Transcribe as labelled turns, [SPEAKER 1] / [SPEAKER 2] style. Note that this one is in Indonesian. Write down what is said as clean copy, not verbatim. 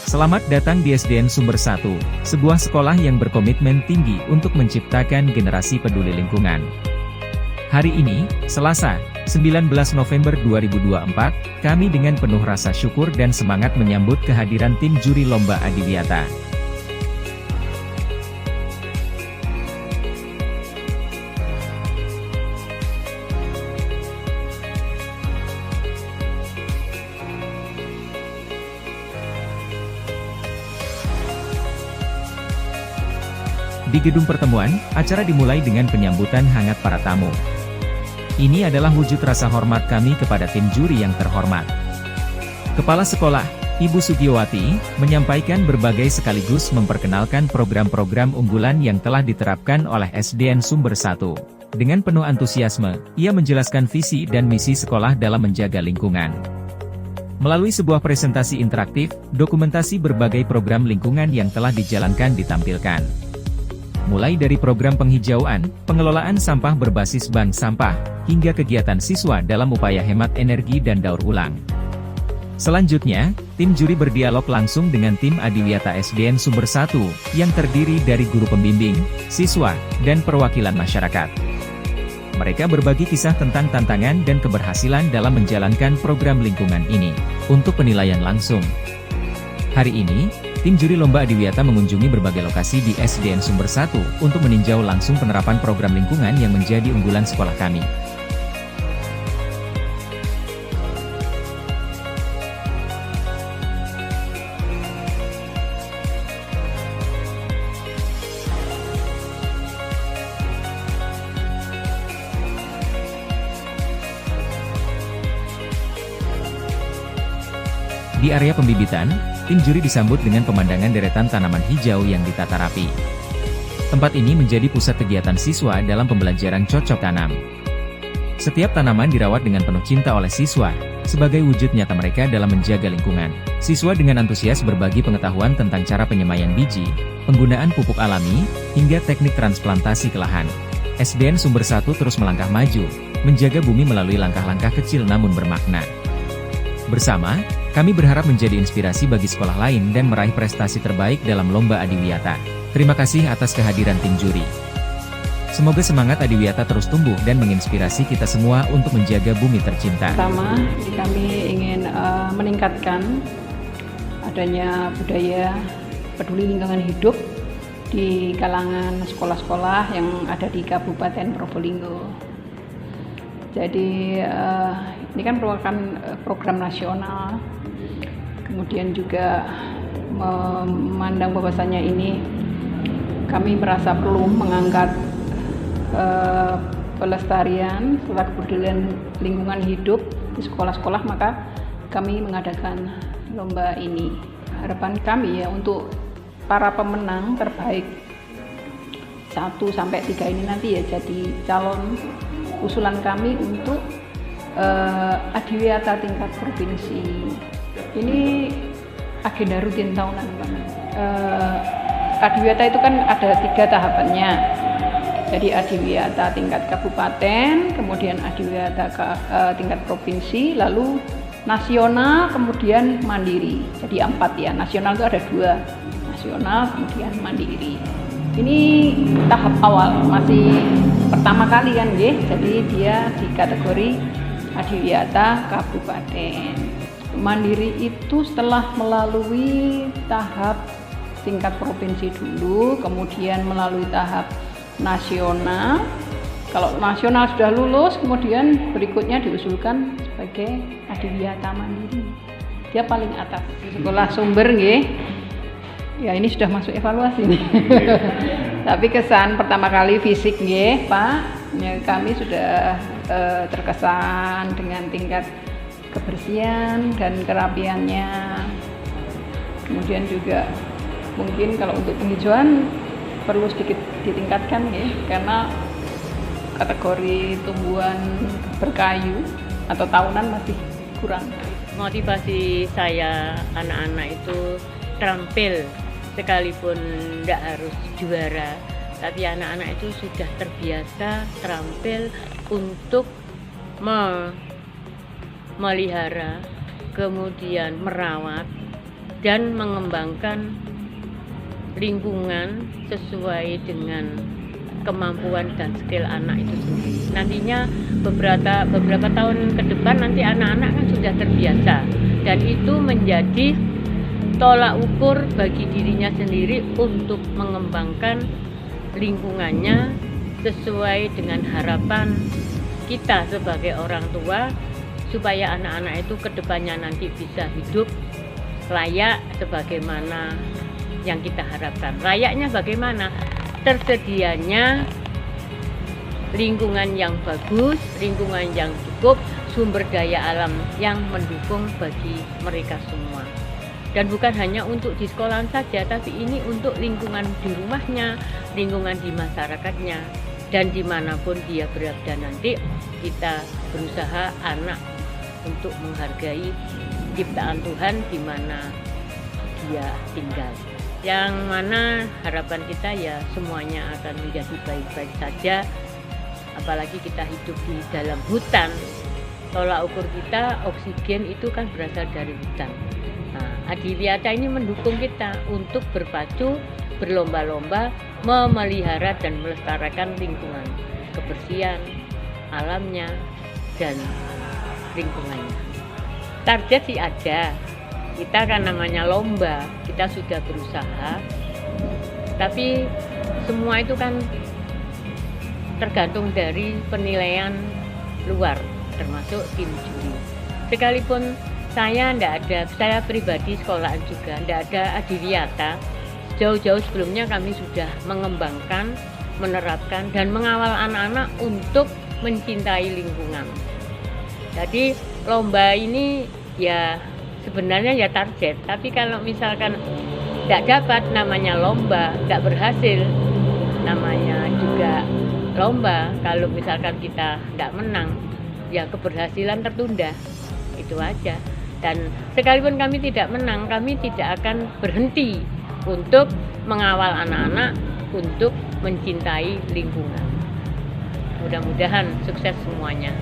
[SPEAKER 1] Selamat datang di SDN Sumber 1, sebuah sekolah yang berkomitmen tinggi untuk menciptakan generasi peduli lingkungan. Hari ini, Selasa, 19 November 2024, kami dengan penuh rasa syukur dan semangat menyambut kehadiran tim juri Lomba Adiwiyata. Di gedung pertemuan, acara dimulai dengan penyambutan hangat para tamu. Ini adalah wujud rasa hormat kami kepada tim juri yang terhormat. Kepala Sekolah, Ibu Sugiowati, menyampaikan berbagai sekaligus memperkenalkan program-program unggulan yang telah diterapkan oleh SDN Sumber 1. Dengan penuh antusiasme, ia menjelaskan visi dan misi sekolah dalam menjaga lingkungan. Melalui sebuah presentasi interaktif, dokumentasi berbagai program lingkungan yang telah dijalankan ditampilkan. Mulai dari program penghijauan, pengelolaan sampah berbasis bank sampah, hingga kegiatan siswa dalam upaya hemat energi dan daur ulang. Selanjutnya, tim juri berdialog langsung dengan tim Adiwiyata SDN Sumber 1, yang terdiri dari guru pembimbing, siswa, dan perwakilan masyarakat. Mereka berbagi kisah tentang tantangan dan keberhasilan dalam menjalankan program lingkungan ini. Untuk penilaian langsung, hari ini, tim juri Lomba Adiwiyata mengunjungi berbagai lokasi di SDN Sumber 1 untuk meninjau langsung penerapan program lingkungan yang menjadi unggulan sekolah kami. Di area pembibitan, tim juri disambut dengan pemandangan deretan tanaman hijau yang ditata rapi. Tempat ini menjadi pusat kegiatan siswa dalam pembelajaran cocok tanam. Setiap tanaman dirawat dengan penuh cinta oleh siswa, sebagai wujud nyata mereka dalam menjaga lingkungan. Siswa dengan antusias berbagi pengetahuan tentang cara penyemaian biji, penggunaan pupuk alami, hingga teknik transplantasi ke lahan. SDN Sumber 1 terus melangkah maju, menjaga bumi melalui langkah-langkah kecil namun bermakna. Bersama, kami berharap menjadi inspirasi bagi sekolah lain dan meraih prestasi terbaik dalam Lomba Adiwiyata. Terima kasih atas kehadiran tim juri. Semoga semangat Adiwiyata terus tumbuh dan menginspirasi kita semua untuk menjaga bumi tercinta.
[SPEAKER 2] Pertama, kami ingin meningkatkan adanya budaya peduli lingkungan hidup di kalangan sekolah-sekolah yang ada di Kabupaten Probolinggo. Jadi ini kan merupakan program nasional, kemudian juga memandang bahwasannya ini kami merasa perlu mengangkat pelestarian serta kebudayaan lingkungan hidup di sekolah-sekolah, maka kami mengadakan lomba ini. Harapan kami ya untuk para pemenang terbaik 1 sampai 3 ini nanti ya jadi calon usulan kami untuk Adiwiyata tingkat provinsi. Ini agenda rutin tahunan, Pak. Adiwiyata itu kan ada 3 tahapannya. Jadi Adiwiyata tingkat kabupaten, kemudian Adiwiyata tingkat provinsi, lalu nasional, kemudian mandiri. Jadi 4 ya. Nasional itu ada 2, nasional kemudian mandiri. Ini tahap awal, masih pertama kali kan, jadi dia di kategori Adiwiyata Kabupaten. Mandiri itu setelah melalui tahap tingkat provinsi dulu, kemudian melalui tahap nasional. Kalau nasional sudah lulus, kemudian berikutnya diusulkan sebagai Adiwiyata Mandiri. Dia paling atas di sekolah Sumber, ya ini sudah masuk evaluasi nih. Tapi kesan pertama kali fisik Pak, ya, kami sudah terkesan dengan tingkat kebersihan dan kerapiannya. Kemudian juga mungkin kalau untuk penghijauan perlu sedikit ditingkatkan karena kategori tumbuhan berkayu atau tahunan masih kurang.
[SPEAKER 3] Motivasi saya anak-anak itu terampil, sekalipun tidak harus juara, tapi anak-anak itu sudah terbiasa terampil untuk memelihara, kemudian merawat dan mengembangkan lingkungan sesuai dengan kemampuan dan skill anak itu sendiri. Nantinya beberapa tahun ke depan nanti anak-anak kan sudah terbiasa, dan itu menjadi tolak ukur bagi dirinya sendiri untuk mengembangkan lingkungannya sesuai dengan harapan kita sebagai orang tua, supaya anak-anak itu kedepannya nanti bisa hidup layak sebagaimana yang kita harapkan. Layaknya bagaimana? Tersedianya lingkungan yang bagus, lingkungan yang cukup, sumber daya alam yang mendukung bagi mereka semua. Dan bukan hanya untuk di sekolahan saja, tapi ini untuk lingkungan di rumahnya, lingkungan di masyarakatnya, dan dimanapun dia berada nanti, kita berusaha anak untuk menghargai ciptaan Tuhan di mana dia tinggal. Yang mana harapan kita ya semuanya akan menjadi baik-baik saja, apalagi kita hidup di dalam hutan. Tolak ukur kita oksigen itu kan berasal dari hutan. Nah, Adiwiyata ini mendukung kita untuk berpacu, berlomba-lomba memelihara dan melestarikan lingkungan, kebersihan alamnya dan lingkungannya. Target sih ada, kita kan namanya lomba, kita sudah berusaha, tapi semua itu kan tergantung dari penilaian luar, termasuk tim juri. Sekalipun saya pribadi sekolahan juga tidak ada Adiwiyata, jauh-jauh sebelumnya kami sudah mengembangkan, menerapkan dan mengawal anak-anak untuk mencintai lingkungan. Jadi lomba ini ya sebenarnya ya target, tapi kalau misalkan tidak dapat, namanya lomba, tidak berhasil, namanya juga lomba. Kalau misalkan kita tidak menang, ya keberhasilan tertunda, itu aja. Dan sekalipun kami tidak menang, kami tidak akan berhenti untuk mengawal anak-anak untuk mencintai lingkungan. Mudah-mudahan sukses semuanya.